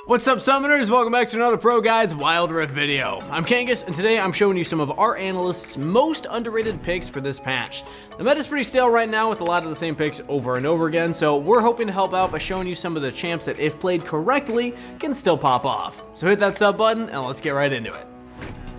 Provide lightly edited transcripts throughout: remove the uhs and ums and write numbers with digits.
What's up, summoners? Welcome back to another ProGuides Wild Rift video. I'm Kangas, and today I'm showing you some of our analysts' most underrated picks for this patch. The meta's pretty stale right now with a lot of the same picks over and over again, so we're hoping to help out by showing you some of the champs that, if played correctly, can still pop off. So hit that sub button, and let's get right into it.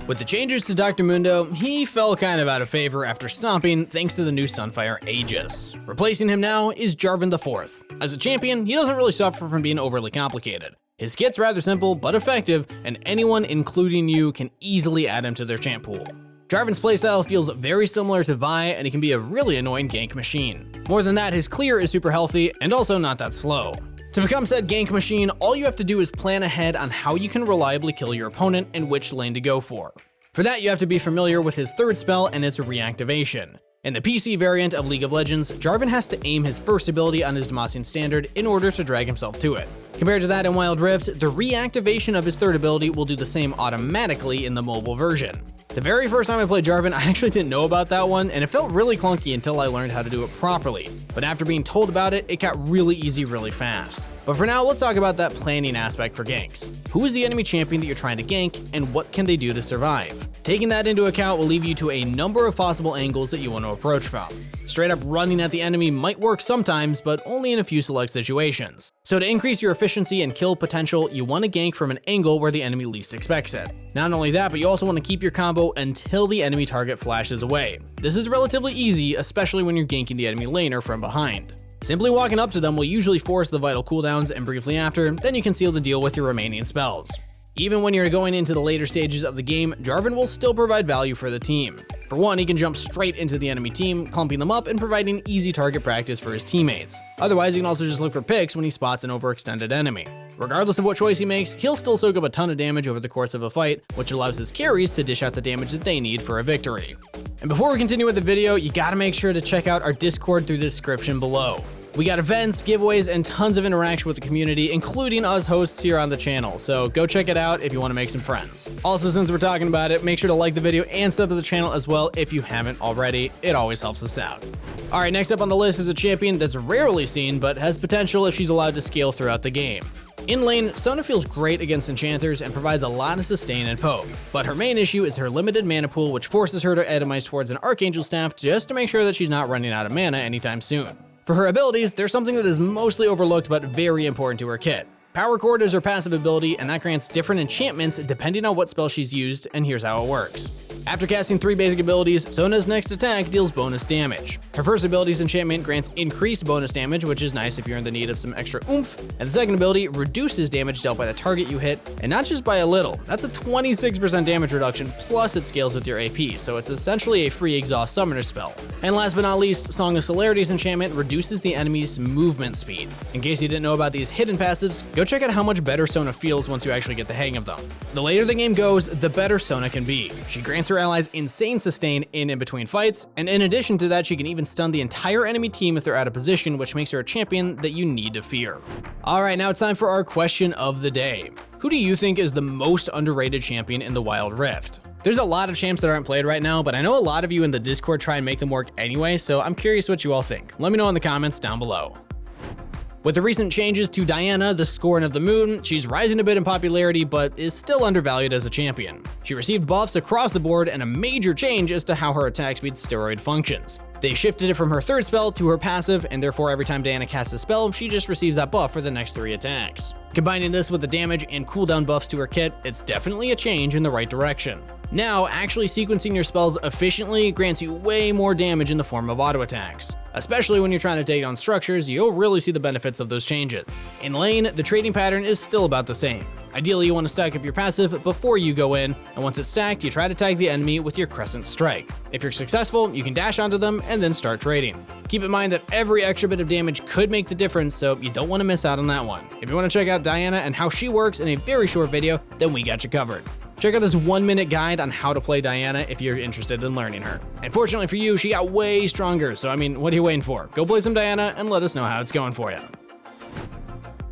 With the changes to Dr. Mundo, he fell kind of out of favor after stomping thanks to the new Sunfire Aegis. Replacing him now is Jarvan IV. As a champion, he doesn't really suffer from being overly complicated. His kit's rather simple but effective, and anyone, including you, can easily add him to their champ pool. Jarvan's playstyle feels very similar to Vi, and he can be a really annoying gank machine. More than that, his clear is super healthy and also not that slow. To become said gank machine, all you have to do is plan ahead on how you can reliably kill your opponent and which lane to go for. For that, you have to be familiar with his third spell and its reactivation. In the PC variant of League of Legends, Jarvan has to aim his first ability on his Demacian standard in order to drag himself to it. Compared to that in Wild Rift, the reactivation of his third ability will do the same automatically in the mobile version. The very first time I played Jarvan, I actually didn't know about that one, and it felt really clunky until I learned how to do it properly. But after being told about it, it got really easy really fast. But for now, let's talk about that planning aspect for ganks. Who is the enemy champion that you're trying to gank, and what can they do to survive? Taking that into account will leave you to a number of possible angles that you want to approach from. Straight up running at the enemy might work sometimes, but only in a few select situations. So to increase your efficiency and kill potential, you want to gank from an angle where the enemy least expects it. Not only that, but you also want to keep your combo until the enemy target flashes away. This is relatively easy, especially when you're ganking the enemy laner from behind. Simply walking up to them will usually force the vital cooldowns, and briefly after, then you can seal the deal with your remaining spells. Even when you're going into the later stages of the game, Jarvan will still provide value for the team. For one, he can jump straight into the enemy team, clumping them up and providing easy target practice for his teammates. Otherwise, you can also just look for picks when he spots an overextended enemy. Regardless of what choice he makes, he'll still soak up a ton of damage over the course of a fight, which allows his carries to dish out the damage that they need for a victory. And before we continue with the video, you gotta make sure to check out our Discord through the description below. We got events, giveaways, and tons of interaction with the community, including us hosts here on the channel, so go check it out if you want to make some friends. Also, since we're talking about it, make sure to like the video and sub to the channel as well if you haven't already. It always helps us out. Alright, next up on the list is a champion that's rarely seen, but has potential if she's allowed to scale throughout the game. In lane, Sona feels great against enchanters and provides a lot of sustain and poke, but her main issue is her limited mana pool, which forces her to itemize towards an Archangel Staff just to make sure that she's not running out of mana anytime soon. For her abilities, there's something that is mostly overlooked but very important to her kit. Power Chord is her passive ability, and that grants different enchantments depending on what spell she's used, and here's how it works. After casting 3 basic abilities, Sona's next attack deals bonus damage. Her first ability's enchantment grants increased bonus damage, which is nice if you're in the need of some extra oomph, and the second ability reduces damage dealt by the target you hit, and not just by a little. That's a 26% damage reduction, plus it scales with your AP, so it's essentially a free exhaust summoner spell. And last but not least, Song of Celerity's enchantment reduces the enemy's movement speed. In case you didn't know about these hidden passives, go check out how much better Sona feels once you actually get the hang of them. The later the game goes, the better Sona can be. She grants her allies insane sustain in and between fights, and in addition to that, she can even stun the entire enemy team if they're out of position, which makes her a champion that you need to fear. Alright, now it's time for our question of the day. Who do you think is the most underrated champion in the Wild Rift? There's a lot of champs that aren't played right now, but I know a lot of you in the Discord try and make them work anyway, so I'm curious what you all think. Let me know in the comments down below. With the recent changes to Diana, the Scorn of the Moon, she's rising a bit in popularity, but is still undervalued as a champion. She received buffs across the board and a major change as to how her attack speed steroid functions. They shifted it from her third spell to her passive, and therefore every time Diana casts a spell, she just receives that buff for the next 3 attacks. Combining this with the damage and cooldown buffs to her kit, it's definitely a change in the right direction. Now, actually sequencing your spells efficiently grants you way more damage in the form of auto attacks. Especially when you're trying to take down structures, you'll really see the benefits of those changes. In lane, the trading pattern is still about the same. Ideally, you want to stack up your passive before you go in, and once it's stacked, you try to tag the enemy with your Crescent Strike. If you're successful, you can dash onto them and then start trading. Keep in mind that every extra bit of damage could make the difference, so you don't want to miss out on that one. If you want to check out Diana and how she works in a very short video, then we got you covered. Check out this 1-minute guide on how to play Diana if you're interested in learning her. And fortunately for you, she got way stronger, so I mean, what are you waiting for? Go play some Diana and let us know how it's going for you.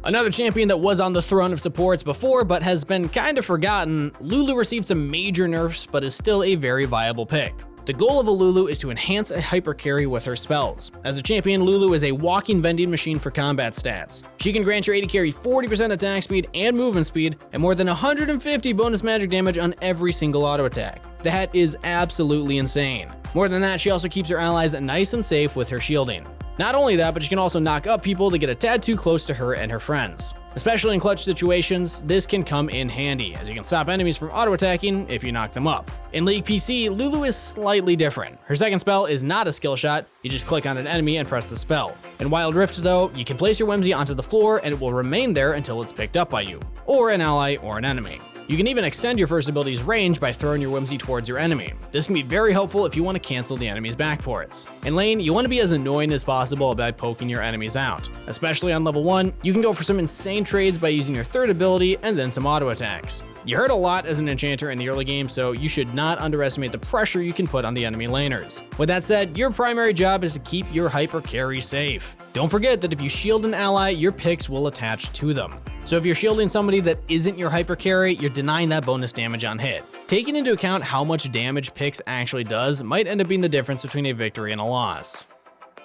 Another champion that was on the throne of supports before but has been kind of forgotten, Lulu received some major nerfs but is still a very viable pick. The goal of a Lulu is to enhance a hyper carry with her spells. As a champion, Lulu is a walking vending machine for combat stats. She can grant your AD carry 40% attack speed and movement speed, and more than 150 bonus magic damage on every single auto attack. That is absolutely insane. More than that, she also keeps her allies nice and safe with her shielding. Not only that, but she can also knock up people to get a tad too close to her and her friends. Especially in clutch situations, this can come in handy, as you can stop enemies from auto-attacking if you knock them up. In League PC, Lulu is slightly different. Her second spell is not a skill shot, you just click on an enemy and press the spell. In Wild Rift though, you can place your Whimsy onto the floor and it will remain there until it's picked up by you, or an ally or an enemy. You can even extend your first ability's range by throwing your Whimsy towards your enemy. This can be very helpful if you want to cancel the enemy's back ports. In lane, you want to be as annoying as possible by poking your enemies out. Especially on level 1, you can go for some insane trades by using your third ability and then some auto attacks. You hurt a lot as an enchanter in the early game, so you should not underestimate the pressure you can put on the enemy laners. With that said, your primary job is to keep your hyper carry safe. Don't forget that if you shield an ally, your picks will attach to them. So if you're shielding somebody that isn't your hyper carry, you're denying that bonus damage on hit. Taking into account how much damage Pix actually does might end up being the difference between a victory and a loss.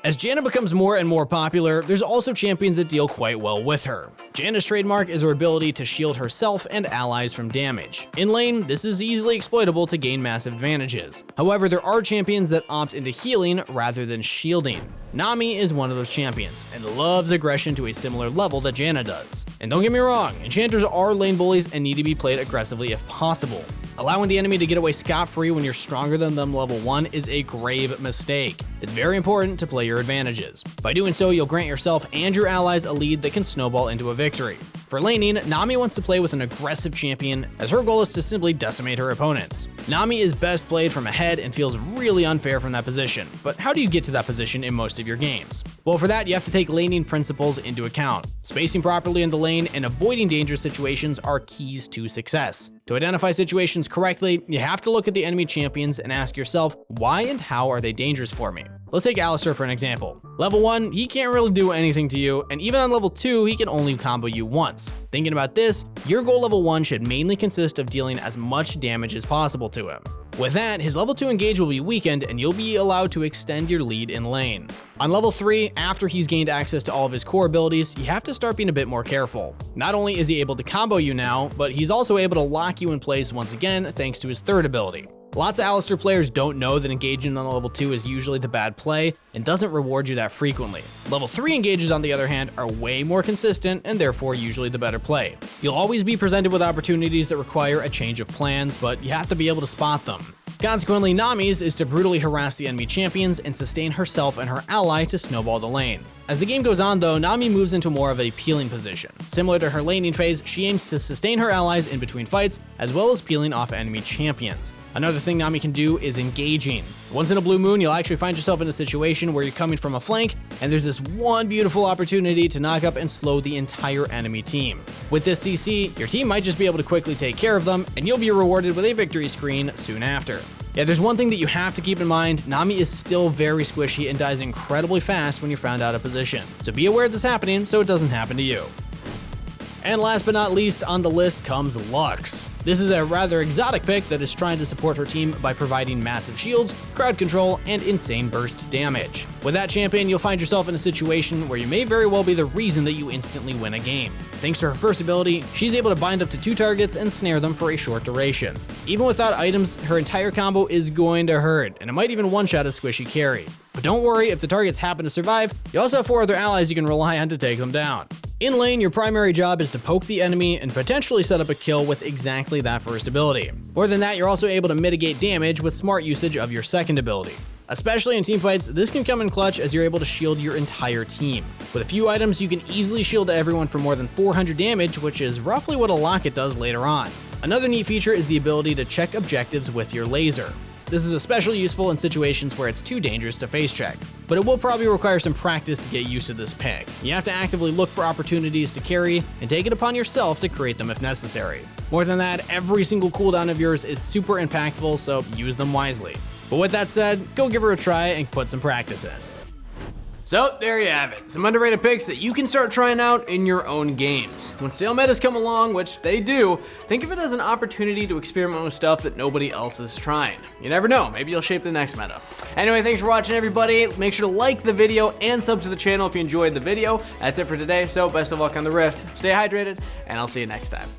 As Janna becomes more and more popular, there's also champions that deal quite well with her. Janna's trademark is her ability to shield herself and allies from damage. In lane, this is easily exploitable to gain massive advantages. However, there are champions that opt into healing rather than shielding. Nami is one of those champions, and loves aggression to a similar level that Janna does. And don't get me wrong, enchanters are lane bullies and need to be played aggressively if possible. Allowing the enemy to get away scot-free when you're stronger than them level 1 is a grave mistake. It's very important to play your advantages. By doing so, you'll grant yourself and your allies a lead that can snowball into a victory. For laning, Nami wants to play with an aggressive champion, as her goal is to simply decimate her opponents. Nami is best played from ahead and feels really unfair from that position, but how do you get to that position in most of your games? Well, for that, you have to take laning principles into account. Spacing properly in the lane and avoiding dangerous situations are keys to success. To identify situations correctly, you have to look at the enemy champions and ask yourself, why and how are they dangerous for me? Let's take Alistar for an example. Level 1, he can't really do anything to you, and even on level 2, he can only combo you once. Thinking about this, your goal level 1 should mainly consist of dealing as much damage as possible to him. With that, his level 2 engage will be weakened and you'll be allowed to extend your lead in lane. On level 3, after he's gained access to all of his core abilities, you have to start being a bit more careful. Not only is he able to combo you now, but he's also able to lock you in place once again thanks to his third ability. Lots of Alistar players don't know that engaging on level 2 is usually the bad play and doesn't reward you that frequently. Level 3 engages, on the other hand, are way more consistent and therefore usually the better play. You'll always be presented with opportunities that require a change of plans, but you have to be able to spot them. Consequently, Nami's is to brutally harass the enemy champions and sustain herself and her ally to snowball the lane. As the game goes on though, Nami moves into more of a peeling position. Similar to her laning phase, she aims to sustain her allies in between fights, as well as peeling off enemy champions. Another thing Nami can do is engaging. Once in a blue moon, you'll actually find yourself in a situation where you're coming from a flank, and there's this one beautiful opportunity to knock up and slow the entire enemy team. With this CC, your team might just be able to quickly take care of them, and you'll be rewarded with a victory screen soon after. Yeah, there's one thing that you have to keep in mind, Nami is still very squishy and dies incredibly fast when you're found out of position. So be aware of this happening so it doesn't happen to you. And last but not least on the list comes Lux. This is a rather exotic pick that is trying to support her team by providing massive shields, crowd control, and insane burst damage. With that champion, you'll find yourself in a situation where you may very well be the reason that you instantly win a game. Thanks to her first ability, she's able to bind up to 2 targets and snare them for a short duration. Even without items, her entire combo is going to hurt, and it might even one-shot a squishy carry. But don't worry, if the targets happen to survive, you also have 4 other allies you can rely on to take them down. In lane, your primary job is to poke the enemy and potentially set up a kill with exactly that first ability. More than that, you're also able to mitigate damage with smart usage of your second ability. Especially in teamfights, this can come in clutch as you're able to shield your entire team. With a few items, you can easily shield everyone for more than 400 damage, which is roughly what a locket does later on. Another neat feature is the ability to check objectives with your laser. This is especially useful in situations where it's too dangerous to face check, but it will probably require some practice to get used to this pick. You have to actively look for opportunities to carry and take it upon yourself to create them if necessary. More than that, every single cooldown of yours is super impactful, so use them wisely. But with that said, go give her a try and put some practice in. So there you have it, some underrated picks that you can start trying out in your own games. When stale metas come along, which they do, think of it as an opportunity to experiment with stuff that nobody else is trying. You never know, maybe you'll shape the next meta. Anyway, thanks for watching everybody. Make sure to like the video and sub to the channel if you enjoyed the video. That's it for today, so best of luck on the Rift. Stay hydrated, and I'll see you next time.